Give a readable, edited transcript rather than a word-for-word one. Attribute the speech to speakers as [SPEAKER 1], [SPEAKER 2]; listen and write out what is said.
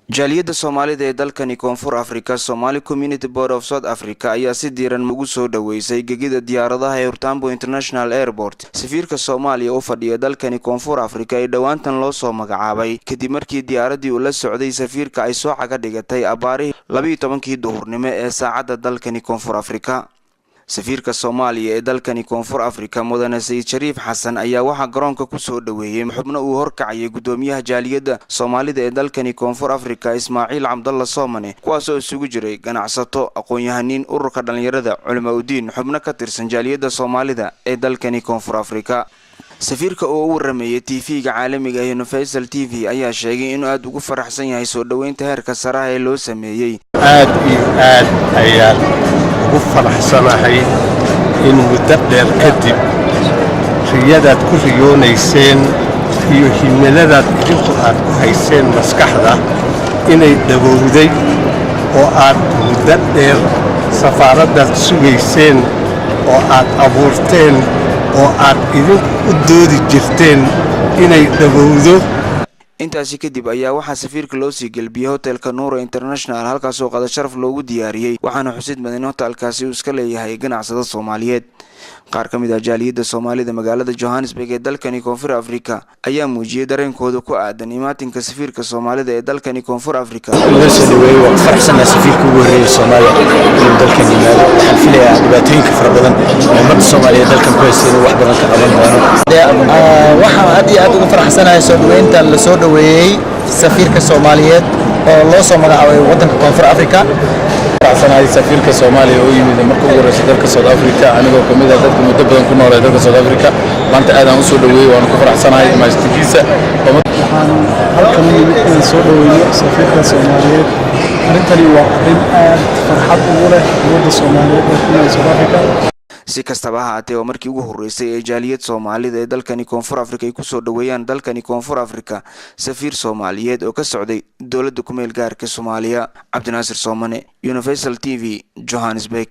[SPEAKER 1] jaaliyadda Soomaalida ee dalkani Koonfur Afrika Somali Community Board of South Africa ayaa si diiran ugu soo dhaweysay gegida diyaaradaha ee Tambo International Airport. Safiirka Soomaaliya oo fadhiya dalkani Koonfur Afrika ee dhawaantan loo soo magacaabay kadib markii diyaaradii uu la socday safiirka ay soo caga dhigatay abaari 12 duhurnimo ee saacada dalkani Koonfur Afrika. safiirka Soomaaliya ee dalkani Koonfur Afrika Mudane Sayid Shariif Xasan ayaa waxa garoonka ku soo dhaweeyay xubno uu horkacay gudoomiyaha jaaliyadda Soomaalida ee dalkani Koonfur Afrika Ismaaciil Cabdalla Soomane kuwaas oo isugu jiray ganacsato aqoon-yahaniin ururka dhalinyarada culimada xubno ka tirsan jaaliyadda Soomaalida ee dalkani Koonfur Afrika. safiirka oo u warameeyay TV-ga caalamiga ee Universal TV ayaa sheegay inuu aad ugu faraxsan yahay soo dhaweynta heerka sare ee loo sameeyay.
[SPEAKER 2] aad ayaa ugu faraxsanahay in muddo dheer kadib riyadaad ku riyoonayseen iyo himiladaad idinku aad ku hayseen maskaxda inay dhawowday oo aad muddo dheer safaaradaad sugayseen oo aad abuurteen oo aad idinku u doodi jirteen inay dhawowdo.
[SPEAKER 1] intaasi kadib ayaa waxa safiirka loo sii galbiyay hotelka Noor International halkaas oo qada sharaf loogu diyaariyay waxaana xusid madan hotelkaasi uu iska leeyahay ganacsada Soomaaliyeed. qaar ka mid ah jaaliyadda Soomaalida magaalada Johannesburg ee dalkani Koonfur Afrika ayaa muujiyay dareenkooda ku aadan imaatinka safiirka Soomaalida ee dalkani Koonfur Afrika.
[SPEAKER 3] waa faraxsan safiirka ugu horeeyay Soomaaliya ee dalkani waxaan filayaa dhibaatooyinka fara badan ee ummadda Soomaaliyeed dalkan ku haysay wax badan ka qaban doono. waxaan aad iyo aad ugu faraxsanahay soo dhaweynta la soo dhaweeyay safiirka Soomaaliyeed oo loo soo magacaabay waddanka Koonfur Afrika.
[SPEAKER 4] faraxsanahay safiirka Soomaaliya oo yimid markii ugu horeysay dalka South Africa anigoo kamid ah dadka muddo badan ku nool ee dalka South Africa maanta aad aan u soo dhaweeyay waan ku faraxsanahay maastikiisa.
[SPEAKER 5] waxaan halkan in soo dhaweeyo safiirka Soomaaliyeed arintani waa arin aad farxad ugu leh ummadda Soomaaliyeed ee ku nool South Africa.
[SPEAKER 1] si kastaba ha ahaatee markii ugu horeysay ee jaaliyad Soomaalida ee dalkani Koonfur Afrika ay ku soo dhaweeyaan dalkani Koonfur Afrika safiir Soomaaliyeed oo ka socday dawladda ku meel gaarka Soomaaliya. Cabdinaasir Soomane, Universal TV, Johannesburg.